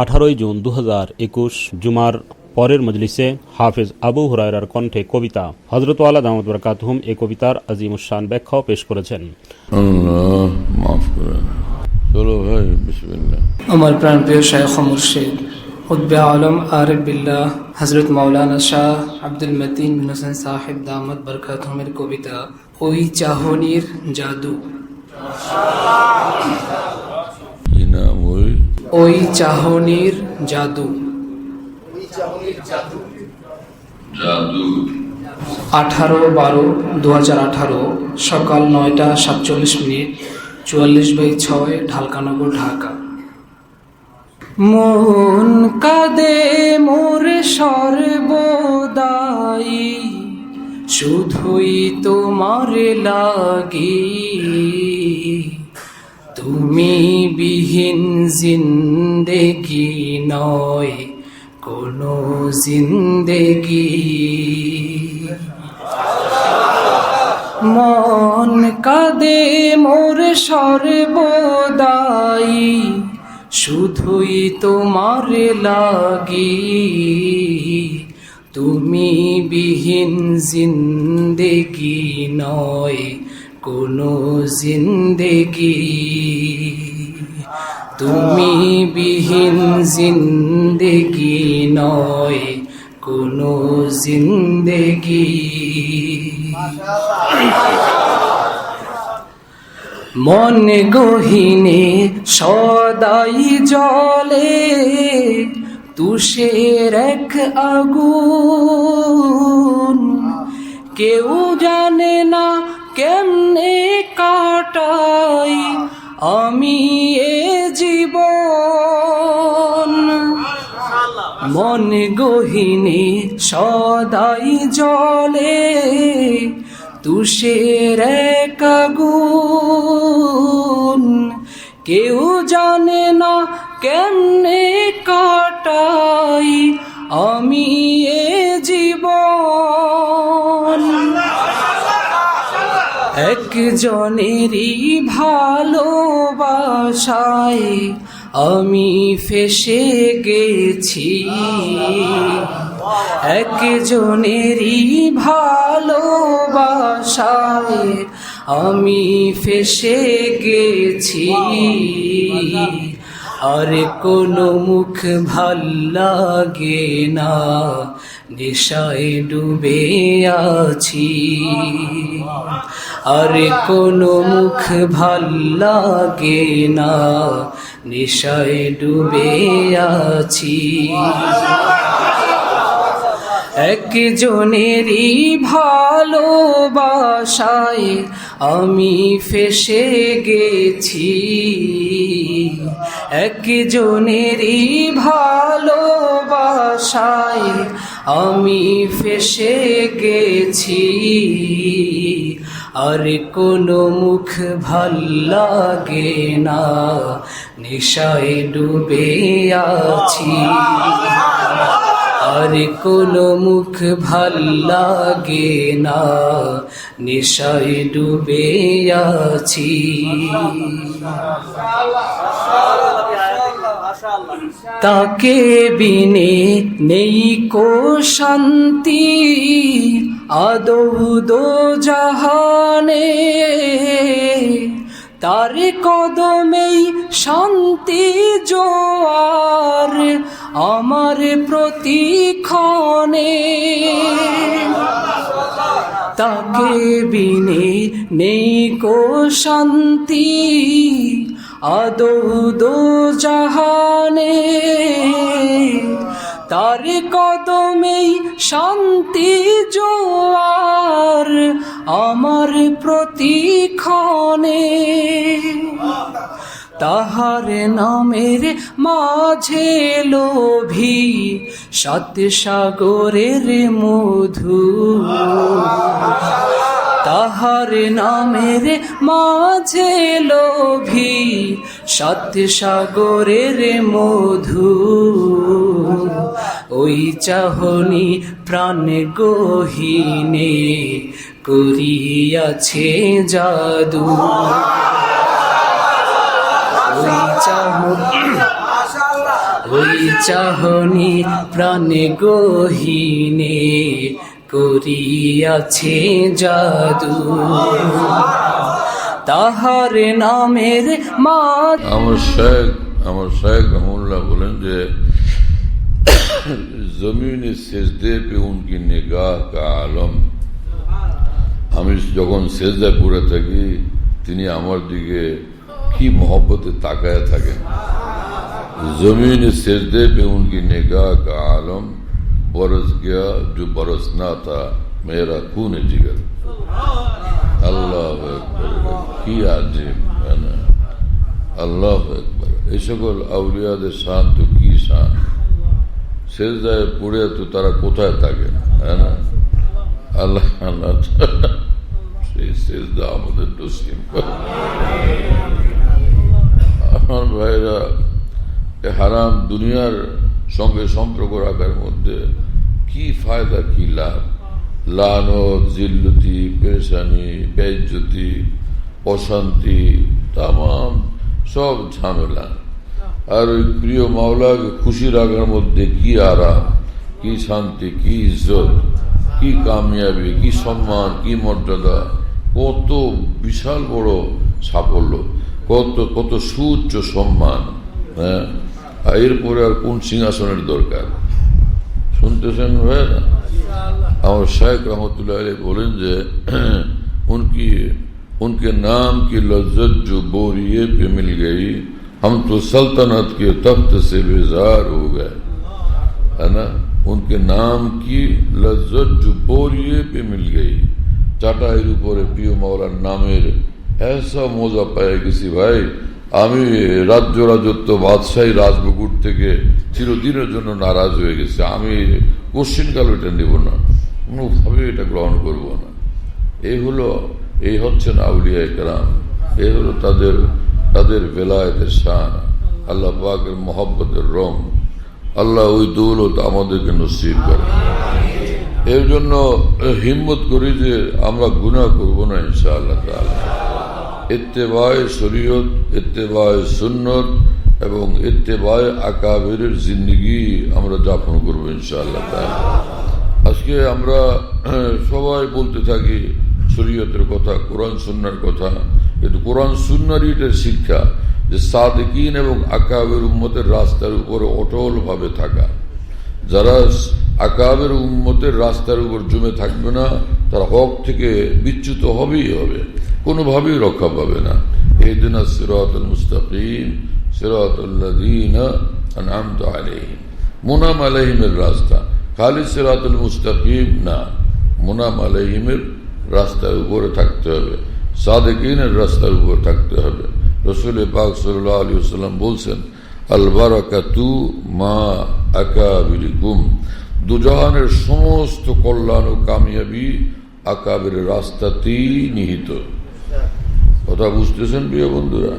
18 June 2021 জুমার পরের মজলিসে হাফেজ আবু হুরায়রার কণ্ঠে কবিতা হযরত ওয়ালা দামাত বরকাতুহুম এই কবিতার আজিমুশ-শান ব্যাখ্যাও পেশ করেছেন। আল্লাহ মাফ করেন। চলো ভাই বিসমিল্লাহ। আমার প্রাণপ্রিয় শায়খ ও মুর্শিদ কুতবে আলম আরিফ বিল্লাহ হযরত মাওলানা শাহ আব্দুল মতিন বিন হোসেন সাহেব দামাত বরকাতুহুমের কবিতা ওই চাহনির জাদু। কি নাম? ওই চাহনির জাদু। জাদু 18/12/2018 সকাল 9:47 44/6 ঢালকানগর, ঢাকা। মন কাঁদে মোর সর্বদাই শুধুই তোমার লাগি, তুমি বিহীন জিন্দেগি নয় কোনো জিন্দেগি। মন কাঁদে মোর সর্বদাই শুধুই তোমার লাগি, তুমি বিহীন জিন্দেগি নয় কোনো জিন্দেগি। তুমি বিহীন জিন্দেগি নয় কোনো জিন্দেগি। মন গহীনে সদাই জলে তুষের এক আগুন, কেউ জানে না কেমনে কাটাই আমি এ জীবন। মন গহীনে সদাই জলে তুষের এক আগুন, কেউ জানে না কেমনে কাটাই আমি এ জীবন। একজনেরই ভালোবাসায় আমি ফেসে গেছি, একজনেরই ভালোবাসায় আমি ফেসে গেছি। আর কোনো মুখ ভাল লাগে না, নেশায় ডুবে আছি। আর কোনো মুখ ভাল লাগে না, নেশায় ডুবে আছি। একজনেরই ভালোবাসায় আমি ফেসে গেছি, একজনেরই ভালোবাসায় আমি ফেসে গেছি। আর কোনো মুখ ভাল লাগে না, নেশায় ডুবে আছি। আর কোনো মুখ ভাল লাগে না, নেশায় ডুবে আছি। তাকে বিনে নেই কো শান্তি আদৌ দো জাহানে, তার কদমেই শান্তি জোয়ার আমার প্রতিক্ষণে। তাকে বিনে নেই কো শান্তি আদৌ দো জাহানে, তার কদমেই শান্তি জোয়ার আমার প্রতিক্ষণে। তাহার নামের মাঝে লোভী সাত সাগরের মধু, তাহার নামের মাঝে লোভী সাত সাগরের মধু। ওই চাহনি প্রাণ গহীনে করিয়াছে জাদু। ওই চাহনি প্রাণে গহীনে করিয়াছে জাদু, তাহার নামের মা। আমার শেখ রহমুল্লাহ বলেন যে জমিনে সেজদে পে উনকি নিগাহ কা আলম, আমি যখন সেজদায় পড়ে থাকি তিনি আমার দিকে কি মহব্বতে তাকায় থাকেন। জমিনে সেজদে পে উনকি নিগাহ কা আলম, বরস গয়া जो बरसना था मेरा खून जिगर। আল্লাহ আকবার, কি আজীব, আল্লাহ আকবার। এই সকল আউলিয়াদের শান তো কি শান, সেজদায় পড়ে তো তারা কোথায় থাকেন, হ্যাঁ না? আল্লাহ আল্লাহ সেই সেজদা আমাদের নসিব। আমার ভাইরা, হারাম দুনিয়ার সঙ্গে সম্পর্ক রাখার মধ্যে কি ফায়দা, কি লাভ? লানত, জিল্লতি, পেরেশানি, বেইজ্জতি, অশান্তি, তামাম সব ঝামেলা। আর ওই প্রিয় মাওলাকে খুশি রাখার মধ্যে কি আরাম, কি শান্তি, কি ইজ্জত, কি কামিয়াবি, কি সম্মান, কি মর্যাদা, কত বিশাল বড় সাফল্য, কত কত সুউচ্চ সম্মান। হ্যাঁ, এরপরে আর কোন সিংহাসনের দরকার? শুনতেছেন ভাই না? আমার শেখ রহমতুল্লাহ আলাইহি বলেন যে उनके नाम की लज्जत जो बोरिए पे मिल गई, हम तो सल्तनत के तख्त से बेजार हो गए, है ना? उनके नाम की लज्जत जो बोरिए पे मिल गई, চাটাইয়ের উপরে প্রিয় মাওলার নামের ऐसा মজা পায় গেছি ভাই, আমি রাজত্ব বাদশাহী রাজবকুট থেকে চিরদিনের জন্য নারাজ হয়ে গেছি। আমি কোশ্চিন কাল এটা নেব না, কোনোভাবে এটা গ্রহণ করব না। এই হচ্ছেন আউলিয়া কেরাম, এই হলো তাদের বেলায়েতের শান, আল্লাহ পাকের মহব্বতের রং। আল্লাহ ওই দৌলত আমাদেরকে নসিব করে। এর জন্য হিম্মত করি যে আমরা গুনাহ করব না ইনশাআল্লাহ তাআলা। ইত্তেবায়ে শরীয়ত, ইত্তেবায়ে সুন্নত এবং ইত্তেবায়ে আকাবিরের জিন্দেগি আমরা যাপন করব ইনশাআল্লাহ তাআলা। আজকে আমরা সবাই বলতে থাকি শরীয়তের কথা, কোরআন সুন্নাহর কথা, কিন্তু কোরআন সুন্নাহরই এটার শিক্ষা যে সাদিকিন এবং আকাবের উম্মতের রাস্তার উপরে অটল ভাবে থাকা। যারা আকাবের উম্মতের রাস্তার উপর জমে থাকবে না, তারা হক থেকে বিচ্যুত হবেই হবে, কোনোভাবেই রক্ষা পাবে না। ইহদিনাস সিরাতাল মুস্তাকিম সিরাতাল্লাযীনা আন'আমতা আলাইহিম, মুনাম আলাইহিমের রাস্তা, খালি সিরাতুল মুস্তাকিম না, মুনাম আলাইহিমের রাস্তার উপরে থাকতে হবে, সাদিকিনের রাস্তার উপরে থাকতে হবে। রাসূল পাক সাল্লাল্লাহু আলাইহি ওয়াসাল্লাম বলছেন, আল বারাকাতু মা আকাবিরিকুম, দুজাহানের সমস্ত কল্যাণ ও কামিয়াবি আকাবের রাস্তাতেই নিহিত। কথা বুঝতেছেন প্রিয় বন্ধুরা?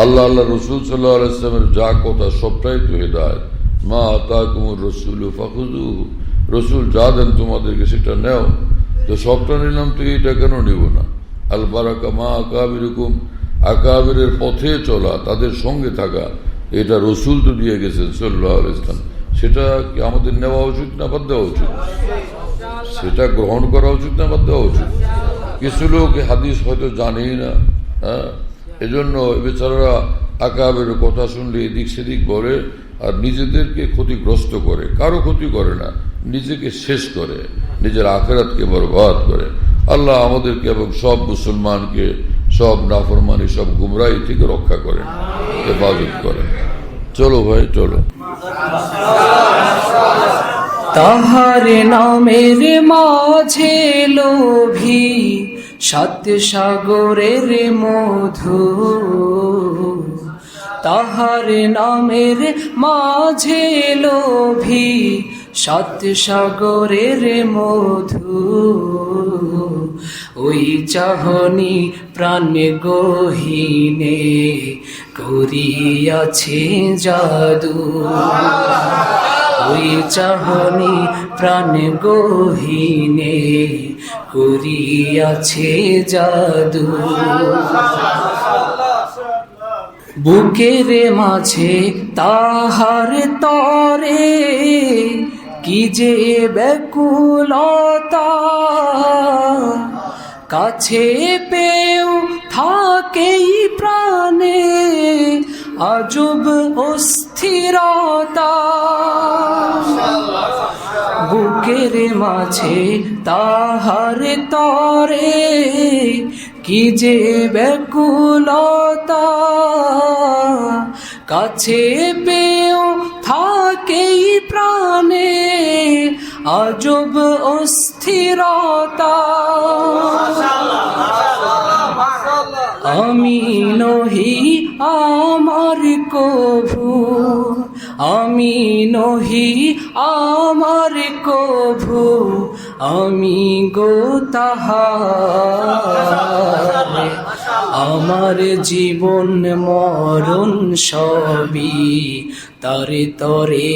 আল্লাহ রসুল সাল্লাল্লাহু আলাইহি ওয়াসাল্লামের যা কথা সবটাই তো হিদায়াত। মা আতাকুমুর রাসূলু ফাখুযুহু, রসুল যা দেন তোমাদেরকে সেটা নেও। তো সবটা নিলাম তো এইটা কেন নিব না? আল বারাকা মা আকাবিরিকুম, আকাবিরের পথে চলা, তাদের সঙ্গে থাকা, এটা রসুল তো দিয়ে গেছেন সাল্লাল্লাহু আলাইহি ওয়াসাল্লাম। সেটা কি আমাদের নেওয়া উচিত না বাদ দেওয়া উচিত? সেটা গ্রহণ করা উচিত না বাদ দেওয়া উচিত? কিছু লোক হাদিস হয়তো জানেই না, হ্যাঁ, এজন্য বেচারারা আকাবের কথা শুনলে এদিক সেদিক বলে আর নিজেদেরকে ক্ষতিগ্রস্ত করে। কারো ক্ষতি করে না, নিজেকে শেষ করে, নিজের আখিরাতকে বরবাদ করে। আল্লাহ আমাদেরকে এবং সব মুসলমানকে সব নাফরমানি, সব গুমরাহি থেকে রক্ষা করেন, হেফাজত করেন। চলো ভাই চলো। তাহার নামের মাঝে লোভী সাত সাগরের মধু, তাহার নামের মাঝে লোভী সাত সাগরের মধু, ওই চাহনি প্রাণ গহীনে করিয়াছে জাদু, ওই চাহনি প্রাণ গহীনে করিয়াছে জাদু। বুকের মাঝে তাহার তরে কি যে ব্যাকুলতা, কাছে পেও থাকেই প্রাণে আজব অস্থিরতা। বুকের মাঝে তাহার তরে কি যে ব্যাকুলতা, কাছে পেও থাকেই প্রাণে আজব অস্থিরতা। আমি নহি আমার কভু, আমি নহি আমার কভু, আমি গো তাহার। আমার জীবন মরণ সবই তারে তরে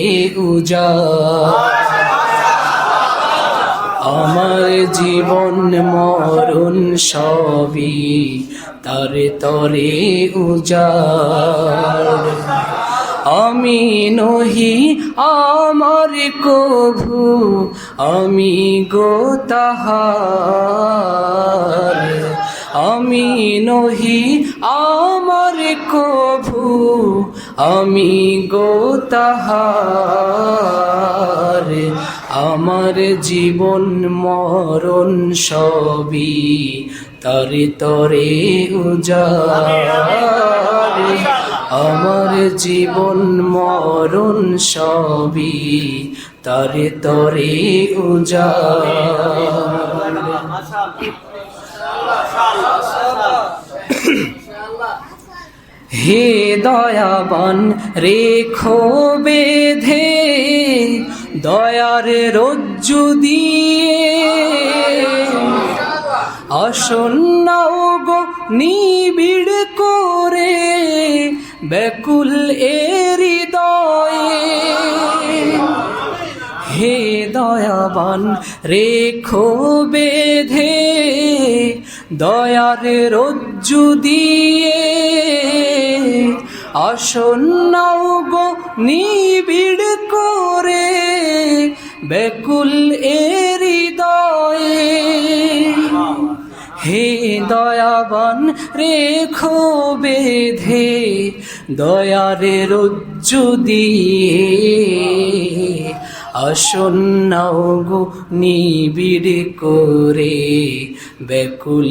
উজাড়। আমার জীবন মরণ সবই তারে তরে উজাড়। আমি নহি আমার কভু, আমি গো তাহার। আমি নহি আমার কভু, আমি গো তাহার। আমার জীবন মরণ সবই তারে তরে উজাড়। আমার জীবন মরণ সবই তারে তরে উজাড়। হে দয়াবান রেখো বেঁধে দয়ার রজ্জু দিয়ে, আসন্ন গো নিবিড় করে ব্যাকুল হৃদয়ে। হে দয়াবান রেখো বেঁধে দয়ার রজ্জু দিয়ে, আসন্ন গো নিবিড় করে ব্যাকুল হৃদয়ে। হে দয়াবান রেখো বেঁধে দয়ার রজ্জু দিয়ে, আসন্ন গো নিবিড় করে ব্যাকুল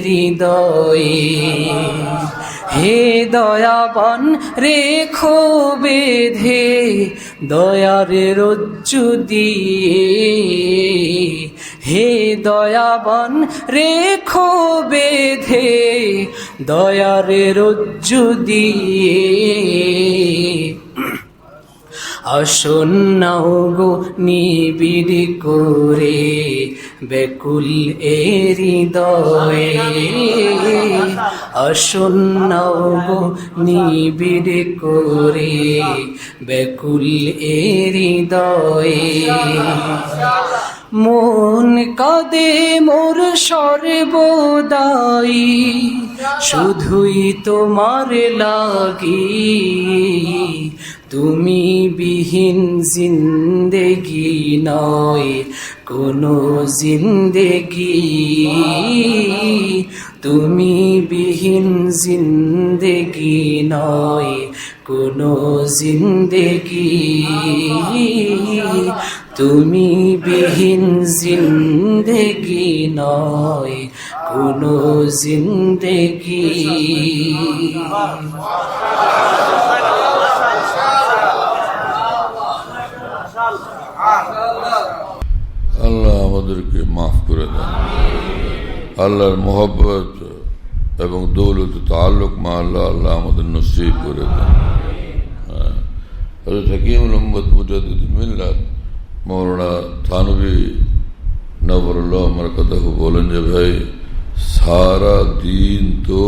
হৃদয়ে। হে দয়াবান রেখো বেঁধে দয়ার রজ্জু দিয়ে, হে দয়াবান রেখো বেঁধে দয়ার রজ্জু দিয়ে, আসন্ন গো নিবিড় করে ব্যাকুল হৃদয়ে। আসন্ন গো নিবিড় করে ব্যাকুল হৃদয়ে। মন কাঁদে মোর সর্বদাই শুধুই তোমার লাগি, তুমি বিহীন জিন্দেগি নয় কোনো জিন্দেগি, তুমি বিহীন জিন্দেগি নয় কোনো জিন্দেগি, তুমি বিহীন জিন্দেগি নয় কোনো জিন্দেগি। আল্লাহ আমাদেরকে মাফ করে দেন। আল্লাহর মোহব্বত এবং দৌলত তাল্লুক মা আল্লাহ আল্লাহ আমাদের নসিব করে দেন। হযরত হাকিমুল উম্মত মুজাদ্দিদ মিল্লাত মৌলানা থানভী নবরুল্লাহ মারকাতাহু বলেন যে ভাই সারা দিন তো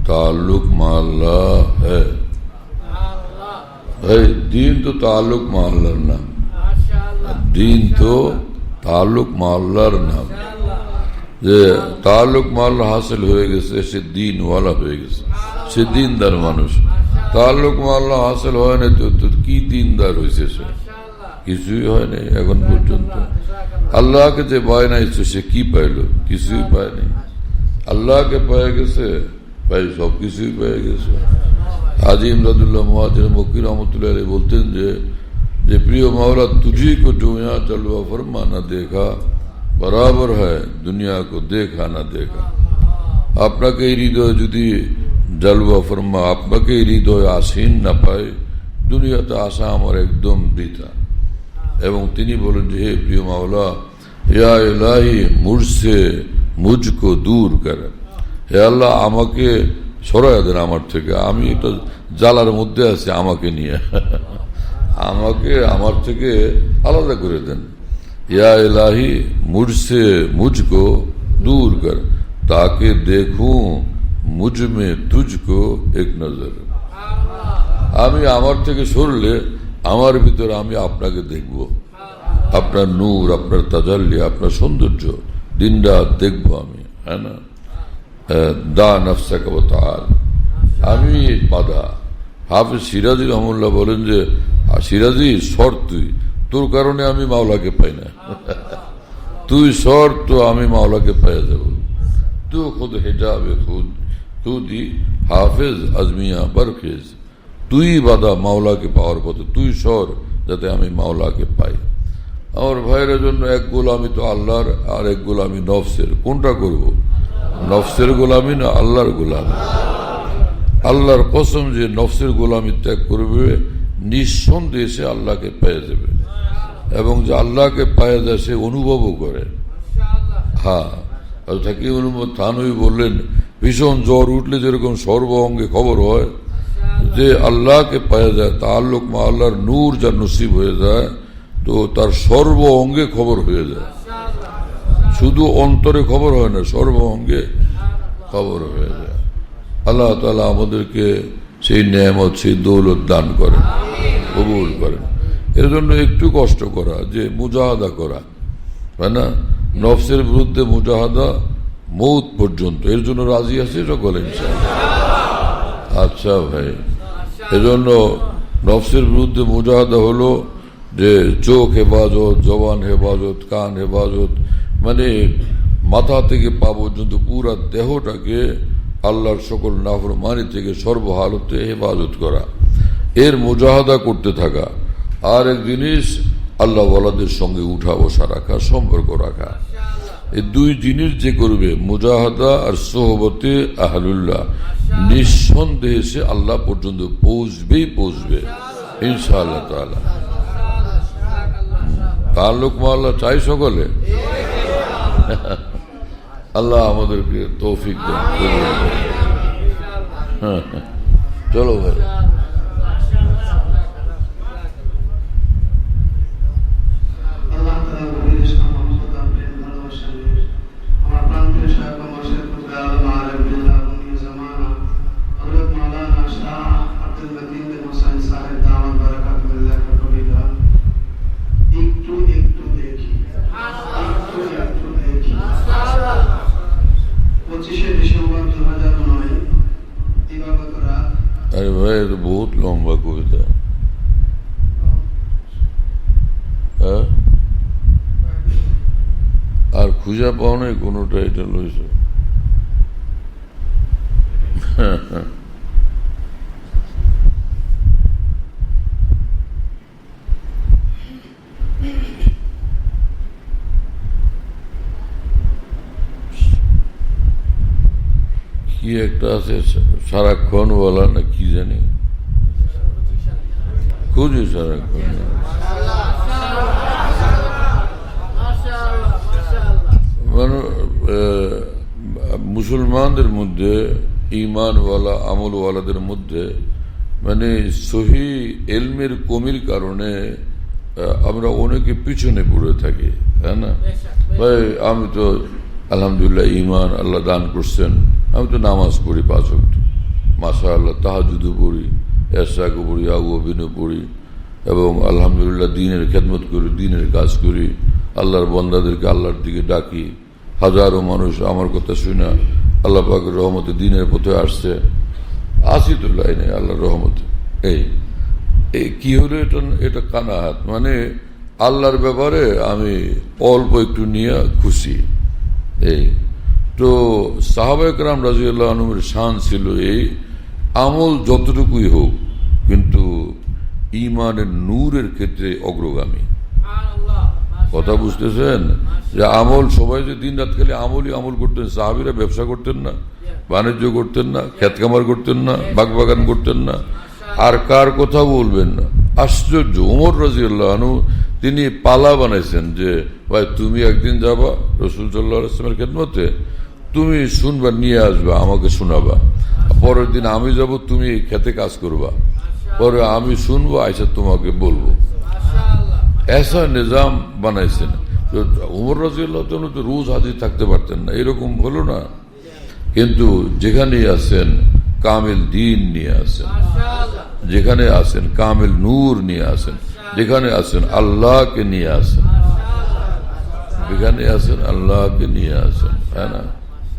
ताल्लुक मा अल्लाह है भाई, दीन तो ताल्लुक मा अल्लाहर नाम, दीन तो ताल्लुक मा अल्लाहर नाम। যে তাআল্লুক মা আল্লাহ হাসিল হয়ে গেছে, সে দ্বীনওয়ালা হয়ে গেছে, সে দ্বীনদার মানুষ। তাআল্লুক মা আল্লাহ হাসিল হয় না তো কি দ্বীনদার হয়েছে? সে কিছুই হয় নাই এখন পর্যন্ত। আল্লাহকে যে পায় নাই সে কি পাইল? কিছুই পায় নাই। আল্লাহকে পেয়ে গেছে, ভাই সব কিছুই পেয়ে গেছে। हाजी इमदादुल्लाह मुहाजिर मक्की रहमतुल्लाह अलैह बोलते हैं जे प्रिय मौला तुझी को जो यहाँ जलवा फरमा न देखा बराबर है दुनिया को देखा न देखा। আপনাকে হৃদয় যদি জলওয়া ফরমা, আপনাকে হৃদয় আসীন না পায়, দুনিয়াতে আসা আমার একদম বৃথা। এবং তিনি বলেন যে হে প্রিয় মাওলা, ইয়া ইলাহি মুঝসে মুঝকো দূর কর, হে আল্লাহ আমাকে সরাইয়া দেন আমার থেকে, আমি একটা জ্বালার মধ্যে আছি, আমাকে নিয়ে আমাকে আমার থেকে আলাদা করে দেন। ইয়া ইলাহি মুঝসে মুঝকো দূর কর ताकि देखूं मुझ में तुझको एक नजर। আমি আমার থেকে সরলে আমার ভিতরে আমি আপনাকে দেখব, আপনার নূর, আপনার তাজাল্লি, আপনার সৌন্দর্য দিন রাত দেখবো আমি, হ্যাঁ না? দা নফসাকা ওয়া তাআল, আমি বাধা। হাফিজ সিরাজি রহমুল্লাহ বলেন যে সিরাজি সর, তুই, তোর কারণে আমি মাওলাকে পাই না তুই সর তো আমি মাওলাকে পাইয়া যাব। तू खुद हिजाब खुद तू दी हाफिज अजमिया बरखेज, তুই বাধা মাওলাকে পাওয়ার পথে, তুই সর যাতে আমি মাওলাকে পাই। আমার ভাইয়ের জন্য এক গোলামি তো আল্লাহর, আর এক গোলামি নফসের। কোনটা করব? নফসের গোলামি না আল্লাহর গোলামি? আল্লাহর কসম যে নফসের গোলামি ত্যাগ করবে নিঃসন্দেহে সে আল্লাহকে পেয়ে যাবে, এবং যে আল্লাহকে পেয়ে যায় সে অনুভবও করে। হ্যাঁ, থানবী বললেন ভীষণ জ্বর উঠলে যেরকম সর্ব অঙ্গে খবর হয়, যে আল্লাহকে পাওয়া যায়, তাআল্লুক মা আল্লাহর নূর যা নসিব হয়ে যায় তো তার সর্ব অঙ্গে খবর হয়ে যায়। শুধু অন্তরে খবর হয় না, সর্ব অঙ্গে খবর হয়ে যায়। আল্লাহ তাআলা আমাদেরকে সেই নেয়ামত, সেই দৌলত দান করেন, কবুল করেন। এর জন্য একটু কষ্ট করা, যে মুজাহাদা করা, তাই না? নফসের বিরুদ্ধে মুজাহাদা মৌত পর্যন্ত, এর জন্য রাজি আছে সকলে ইনশাআল্লাহ? আচ্ছা ভাই, এজন্য নফসের বিরুদ্ধে মুজাহাদা হলো যে চোখ হেফাজত, জবান হেফাজত, কান হেফাজত, মানে মাথা থেকে পা পর্যন্ত পুরা দেহটাকে আল্লাহর সকল নাফরমানি থেকে সর্বহালতে হেফাজত করা, এর মুজাহাদা করতে থাকা। আর এক জিনিস আল্লাহ ওয়ালাদের সঙ্গে উঠা বসা রাখা, সম্পর্ক রাখা। এই দুই জিনিস যে করবে, মুজাহাদা আর সোহবতে আহলুল্লাহ, নিঃসন্দেহে সে আল্লাহ পর্যন্ত পৌঁছবে ইনশাআল্লাহ তাআলা। তাআল্লুক মা আল্লাহ চাই সকলে। আল্লাহ আমাদেরকে তৌফিক দেন। চলো ভাই, अरे भाई तो बहुत लंबा कविता है, আর খুঁজে পাও নাই কোনো টাইটেল হয়েছে। কি একটা আছে সারাক্ষণ বলা না, কি জানি, খুঁজি সারাক্ষণ। মানে মুসলমানদের মধ্যে, ঈমানওয়ালা আমলওয়ালাদের মধ্যে, মানে সহি ইলমের কমির কারণে আমরা অনেকে পিছনে পড়ে থাকি, তাই না ভাই? আমি তো আলহামদুলিল্লাহ ঈমান আল্লাহ দান করছেন, আমি তো নামাজ পড়ি 5 ওয়াক্ত, মাশাআল্লাহ, তাহাজ্জুদও পড়ি, ইশরাকও পড়ি, আওয়াবিনও পড়ি, এবং আলহামদুলিল্লাহ দিনের খেদমত করি, দিনের কাজ করি, আল্লাহর বান্দাদেরকে আল্লাহর দিকে ডাকি, হাজারো মানুষ আমার কথা শুনে আল্লাহ পাকের রহমতে দিনের পথে আসছে। আসি তো লাইনে আল্লাহর রহমতে। এই কি হলো, এটা কানা হাত, মানে আল্লাহর ব্যাপারে আমি অল্প একটু নিয়ে খুশি। তো সাহাবায়ে কেরাম রাদিয়াল্লাহু আনহুর শান ছিল এই, আমল যতটুকুই হোক কিন্তু ঈমানের নূরের ক্ষেত্রে অগ্রগামী। কথা বুঝতেছেন? যে আমল, সবাই যে দিন রাত খালি আমল করতেন। সাহাবীরা ব্যবসা করতেন না, বাণিজ্য করতেন না, ক্ষেত খামার করতেন না, বাগবাগান করতেন না, আর কার কথা বলবেন না। আশ্চর্য, ওমর রাদিয়াল্লাহু আনহু তিনি পালা বানাইছেন যে ভাই তুমি একদিন যাবা রাসূল সাল্লাল্লাহু আলাইহি ওয়াসাল্লামের খেদমতে, তুমি শুনবা, নিয়ে আসবা, আমাকে শোনাবা। পরের দিন আমি যাব, তুমি খেতে কাজ করবা, পরে আমি শুনবো, আইসা তোমাকে বলবো। এসা নিজাম বানাইছেন। ওমর রাদিয়াল্লাহু আনহু তো রোজ হাজির থাকতে পারতেন না, এরকম হলো না, কিন্তু যেখানেই আছেন কামিল দিন নিয়ে আসেন, যেখানে আছেন কামিল নূর নিয়ে আসেন, যেখানে আছেন আল্লাহকে নিয়ে আসেন, যেখানে আছেন আল্লাহকে নিয়ে আসেন। হ্যাঁ না?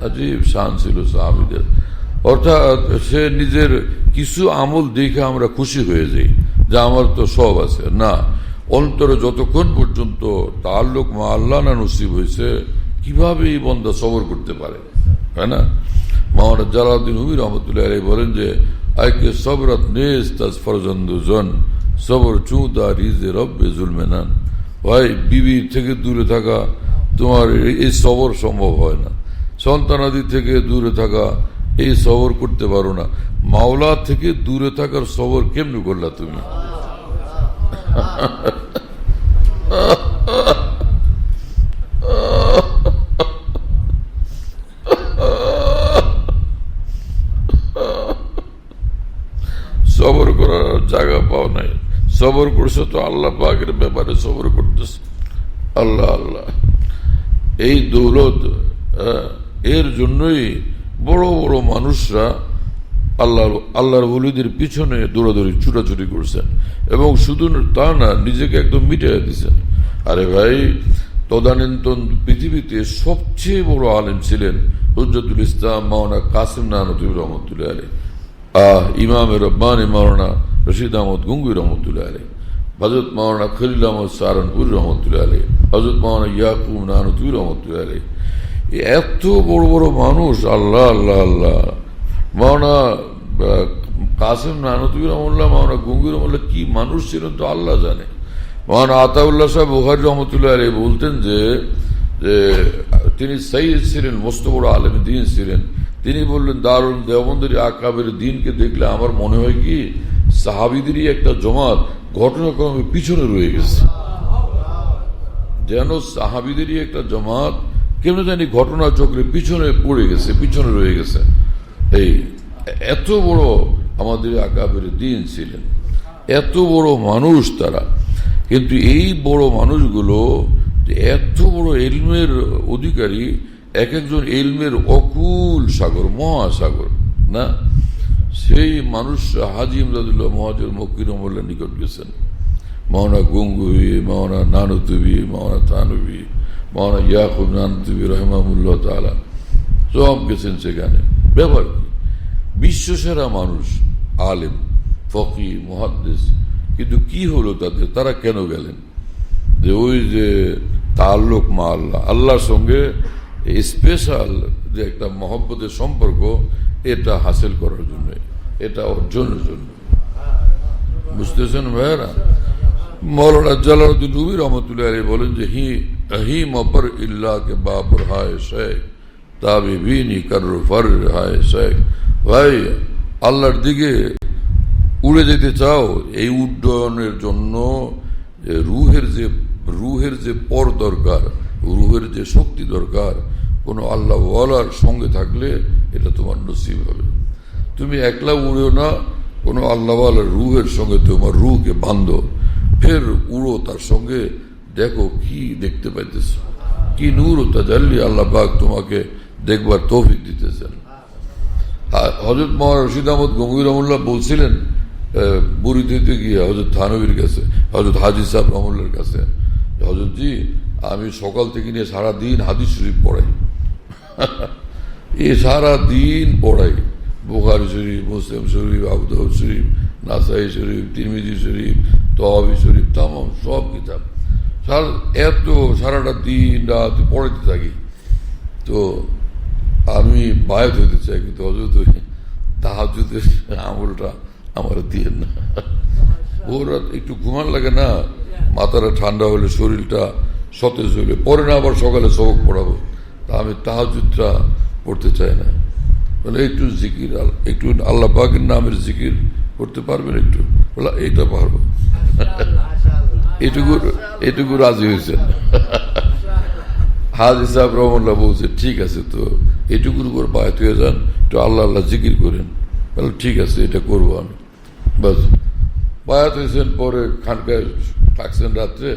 আজীব শান ছিল সাহাবীদের। অর্থাৎ সে নিজের কিছু আমল দেখে আমরা খুশি হয়ে যাই যে আমার তো সব আছে না, অন্তরে যতক্ষণ পর্যন্ত তাআল্লুক মা আল্লাহ না নসিব হয়েছে, কিভাবে এই বান্দা সবর করতে পারে? হ্যাঁ না? মাওলানা জালালউদ্দিন রুমি রহমতুল্লাহ আলাইহি বলেন যে আইকে সবরত নেস্ত আজ ফরজন্দুজন সবর চুদা রিজে রব্বে জুলমেনান। ভাই, বিবি থেকে দূরে থাকা তোমার এই সবর সম্ভব হয় না, সন্তানাদি থেকে দূরে থাকা এই সবর করতে পারো না, মাওলা থেকে দূরে থাকার সবর কেমনি করলা তুমি? সবর করার জায়গা পাও নাই, সবর করছো তো আল্লাহ পাকের ব্যাপারে সবর করতেছ। আল্লাহ আল্লাহ, এই দৌলত, এর জন্যই বড় বড় মানুষরা আল্লাহর ওলিদের পিছনে দৌড়াদৌড়ি ছুটাছুটি করছেন, এবং শুধু তা না, নিজেকে একদম মিটিয়ে দিচ্ছেন। আরে ভাই, তদানীন্তন পৃথিবীতে সবচেয়ে বড় আলেম ছিলেন হুজ্জতুল ইসলাম মাওলানা কাসিম নানুতুবি রহমতুল্লাহ আলাইহি, ইমাম রব্বানি মাওলানা রশিদ আহমদ গঙ্গুই রহমতুল্লাহ আলাইহি, হযরত মাওলানা খলিল আহমদ সাহারানপুরি রহমতুল্লাহ আলাইহি, হযরত মাওলানা ইয়াকুব নানুতুবি রহমতুল্লাহ আলাইহি। এত বড় বড় মানুষ, আল্লাহ আল্লাহ আল্লাহ। মাওলানা কাসিম নানুতুবি রহমতুল্লাহ, মাওলানা গঙ্গুই রহমতুল্লাহ কি মানুষ ছিলেন তো আল্লাহ জানে। মাওলানা আতাউল্লাহ সাহেব বুখারী রহমতুল্লাহ আলাইহি বলতেন যে তিনি সাইয়্যিদ ছিলেন, মস্ত বড় আলেম দ্বীন ছিলেন। তিনি বললেন, দারুল দেওবন্দের আকাবের দিনকে দেখলে আমার মনে হয় কি সাহাবীদেরই একটা জমাত ঘটনাক্রমে পিছনে রয়ে গেছে, যেন সাহাবীদেরই একটা জমাত কেন জানি ঘটনা চক্রে পিছনে পড়ে গেছে, পিছনে রয়ে গেছে। এই এত বড় আমাদের আকাবের দিন ছিলেন, এত বড় মানুষ তারা, কিন্তু এই বড় মানুষগুলো এত বড় ইলমের অধিকারী, এক একজন ইলমের অকুল সাগর, মহাসাগর না। সেই মানুষ হাজী ইমদাদুল্লাহ মুহাজির মক্কি রহমাতুল্লাহ নিকট গেছেন, মাওলানা গঙ্গুই, মাওলানা নানুতুবি, মাওলানা থানভী, মাওলানা ইয়াকুব নানুতুবি রহিমাহুল্লাহ তাআলা সব গেছেন সেখানে। ব্যাপার কি, বিশ্বসেরা মানুষ, আলেম, ফকি, মুহাদ্দিস, কিন্তু কি হলো তাদের? তারা কেন গেলেন? যে ওই যে তাআল্লুক মা আল্লাহ, আল্লাহর সঙ্গে স্পেশাল যে একটা মহব্বতের সম্পর্ক, এটা হাসিল করার জন্য, এটা অর্জনের জন্য। বুঝতেছেন ভাইয়েরা? মৌলানা জালালউদ্দিন রুমি রহমতুল্লাহ আলাইহি বলেন যে হি মবর ইল্লাহ কে বাবর হায় শেখ তাবিবিনী করর ফর হায় শেখ। ভাই, আল্লাহর দিকে উড়ে যেতে চাও, এই উড্ডয়নের জন্য রুহের যে পর দরকার, রুহের যে শক্তি দরকার, কোনো আল্লাহ ওয়ালার সঙ্গে থাকলে এটা তোমার নসিব হবে। তুমি একলা উড়েও না, কোনো আল্লাহ ওয়ালার রুহের সঙ্গে তোমার রুহকে বাঁধো, ফের উড়ো তার সঙ্গে, দেখো কি দেখতে পাইতেছ, কি নূর ও তাজাল্লি আল্লাহ পাক তোমাকে দেখবার তৌফিক দিতেছেন। হযরত মাওলানা রশিদ আহমদ গঙ্গুই রহমতুল্লাহ বলছিলেন বুড়িতে গিয়ে হযরত থানভীর কাছে, হযরত হাজী সাহেব রহমতুল্লাহর কাছে, হযরত জি, আমি সকাল থেকে নিয়ে সারাদিন হাদিস শরীফ পড়াই, ये सारा दिन पढ़ाई, बुखारी शरीफ, मुस्लिम शरीफ, আবু দাউদ শরীফ, নাসাই শরীফ, তিরমিজি শরীফ, তওয়াবি শরীফ, তামাম সব কিতাব এত সারাটা দিন রাত পড়াইতে থাকি। তো আমি বায়াত হইতে চাই, কিন্তু হযরত তাহাজ্জুদের আমলটা আমার দিয়ে না। ওর একটু ঘুমান লাগে না, মাথাটা ঠান্ডা হলে, শরীরটা সতেজ হলে, পরে না আবার সকালে সবক পড়াবো, তা আমি তাহাজ্জুদটা পড়তে চাই না। বলে একটু জিকির, একটু আল্লাহ পাকের নামের জিকির করতে পারবেন একটু? বলে এইটা পারবো। এটুকু রাজি হয়েছেন। হাজি সাহেব রহমাল্লাহ বলছে ঠিক আছে, তো এটুকুর উপর বায়াত হয়ে যান, একটু আল্লাহ আল্লাহ জিকির করেন। বলে ঠিক আছে, এটা করবো আমি। বাস বায়াত হয়েছেন, পরে খানকায় থাকছেন রাত্রে।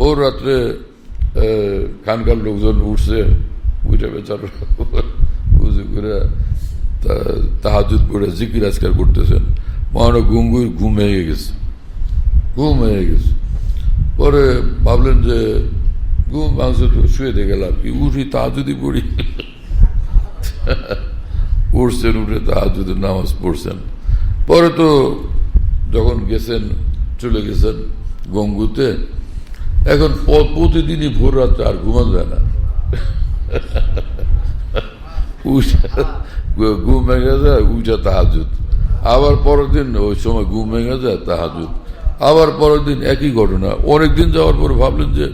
ওর রাত্রে খানকার লোকজন উঠছে, উঠে বেচারা বুঝে করে তাহাজ্জুদ পড়ে জিকির আজকার করতেছেন। মহান ঘুম হয়ে গেছে। পরে ভাবলেন যে ঘুম ভাঙছে, তো শুয়ে দিয়ে গেলাম, কি উঠি তাহাজ্জুদই পড়ি। উঠছেন, উঠে তাহাজ্জুদের নামাজ পড়ছেন। পরে তো যখন গেছেন, চলে গেছেন গঙ্গুতে। এখন প্রতিদিনই ভোর রাত্রে আর ঘুমান যায় না। ঘুম ভেঙে যায়, উঠে তাহাজ্জুদ। আবার পরের দিন ওই সময় ঘুম ভেঙে যায়, তাহাজ্জুদ। আবার পরের দিন একই ঘটনা। অনেকদিন যাওয়ার পরে ভাবলেন যে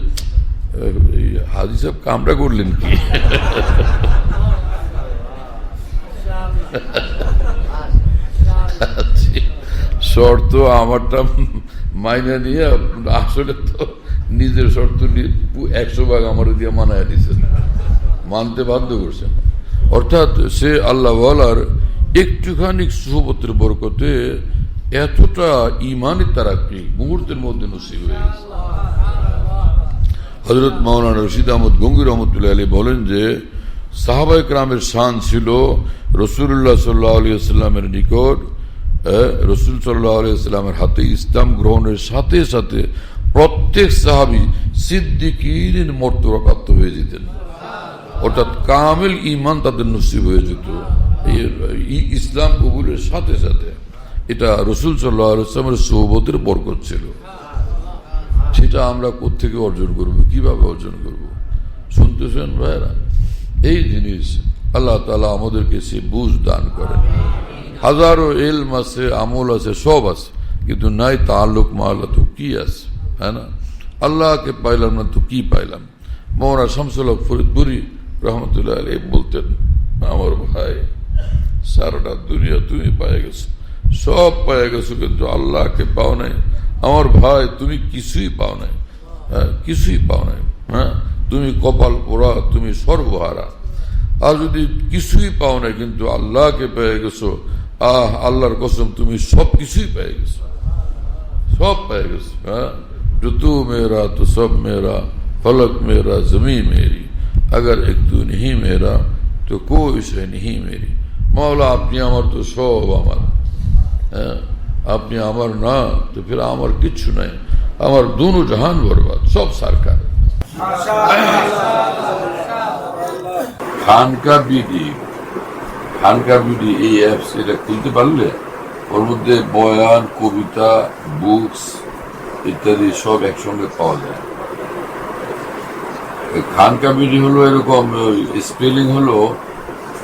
হাজি সাহেব কামটা করলেন কি? শর্ত আমারটা মাইনে নিয়ে আসলে তো নিজের শর্ত 100 আমার দিয়ে মানায় নিছেন, মানতে বাধ্য করছেন। অর্থাৎ সে আল্লাহ ওয়ালার একটুখানি সুহবতের বরকতে এতটা ইমানের তারাক্কি মুহূর্তের মধ্যে নসিব হয়ে গেছে। হযরত মাওলানা রশিদ আহমদ গঙ্গী রহমতুল্লাহ আলাইহি বলেন যে সাহাবায়ে কেরামের শান ছিল রাসূলুল্লাহ সাল্লাল্লাহু আলাইহি ওয়াসাল্লামের নিকট, রাসূল সাল্লাল্লাহু আলাইহি ওয়াসাল্লামের হাতে ইসলাম গ্রহণের সাথে সাথে প্রত্যেক সাহাবী সিদ্দিকীন মর্তবা প্রাপ্ত হয়ে যেতেন। অর্থাৎ কামিল ঈমান তাদের নসিব হয়ে যেত ইসলাম কবুলের সাথে সাথে। এটা রাসূল সাল্লাল্লাহু আলাইহি ওয়াসাল্লামের সুহবতের বরকত ছিল। সেটা আমরা কোত্থেকে অর্জন করব, কিভাবে অর্জন করব? শুনতেছেন ভাইরা? এই জিনিস আল্লাহ তাআলা আমাদেরকে সে বুঝ দান করেন। হাজারো ইলম আছে, আমল আছে, সব আছে, কিন্তু নাই তাআল্লুক মাআল্লাহ, তো কি আছে? হ্যাঁ না, আল্লাহকে পাইলাম না তো কি পাইলাম? মওলানা শামসুল হক ফরিদপুরি রহমতুল্লাহ আলাইহি বলতেন, আমার ভাই সারাটা দুনিয়া তুমি পায়ে গেছো, সব পায়ে গেছো, কিন্তু আল্লাহকে পাও নাই। আমার ভাই তুমি কিছুই পাও নাই, কিছুই পাও নাই। হ্যাঁ, তুমি কপাল পোড়া, তুমি সর্বহারা। আর যদি কিছুই পাও নাই কিন্তু আল্লাহকে পেয়ে গেছো, আল্লাহর কসম তুমি সব কিছুই পেয়ে গেছো, সব পেয়ে গেছো। হ্যাঁ, जो तू मेरा तो सब मेरा, फलक मेरा जमी मेरी, अगर एक तू नहीं मेरा तो कोई शय नहीं मेरी। मौला আপনি আমার তো সব আমার, হ্যাঁ, আপনি আমার না তো ফির আমার কিচ্ছু নাই, আমার দুনো জাহান বরবাদ, সব সরকার। খানকা বিডি এই অ্যাপস, এটা খুলতে পারলে ওর মধ্যে বয়ান, কবিতা, বুকস ইত্যাদি সব একসঙ্গে পাওয়া যায়। খানকা বিডি হলো এরকম, স্পেলিং হলো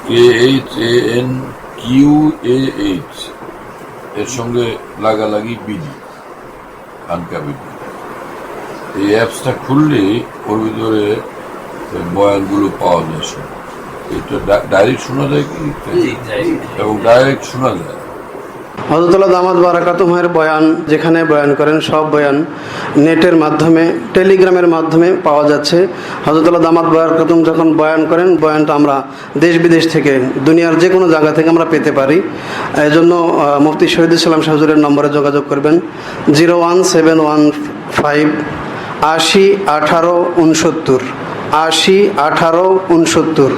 KHANQAH, এর সঙ্গে লাগালাগি বিডি, খানকা বিডি। এই অ্যাপসটা খুললে ওর ভিতরে বয়ানগুলো পাওয়া যায়। এটা ডাইরেক্ট শোনা যায় কি, এবং ডাইরেক্ট শোনা যায়। হযরতুল্লাহ দামাত বারাকাতুহুর বয়ান, যেখানে বয়ান করেন সব বয়ান নেটের মাধ্যমে, টেলিগ্রামের মাধ্যমে পাওয়া যাচ্ছে। হযরতুল্লাহ দামাত বারাকাতুহু যখন বয়ান করেন, বয়ানটা আমরা দেশ বিদেশ থেকে, দুনিয়ার যে কোনো জায়গা থেকে আমরা পেতে পারি। এই জন্য মুফতি শহীদুল ইসলাম শাহ হুজুরের নম্বরে যোগাযোগ করবেন 01715 80 18 69, 80 18 69,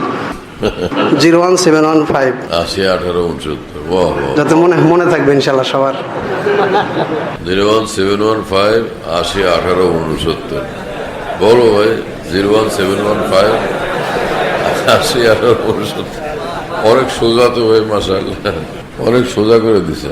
01715 80 18 69, যাতে মনে থাকবে ইনশাআল্লাহ সবার। 01715 80 18 69। বলো ভাই, 01715 80 পরিষদ অনেক সোজা তো ভাই, মাশাআল্লাহ অনেক সোজা করে দিছে।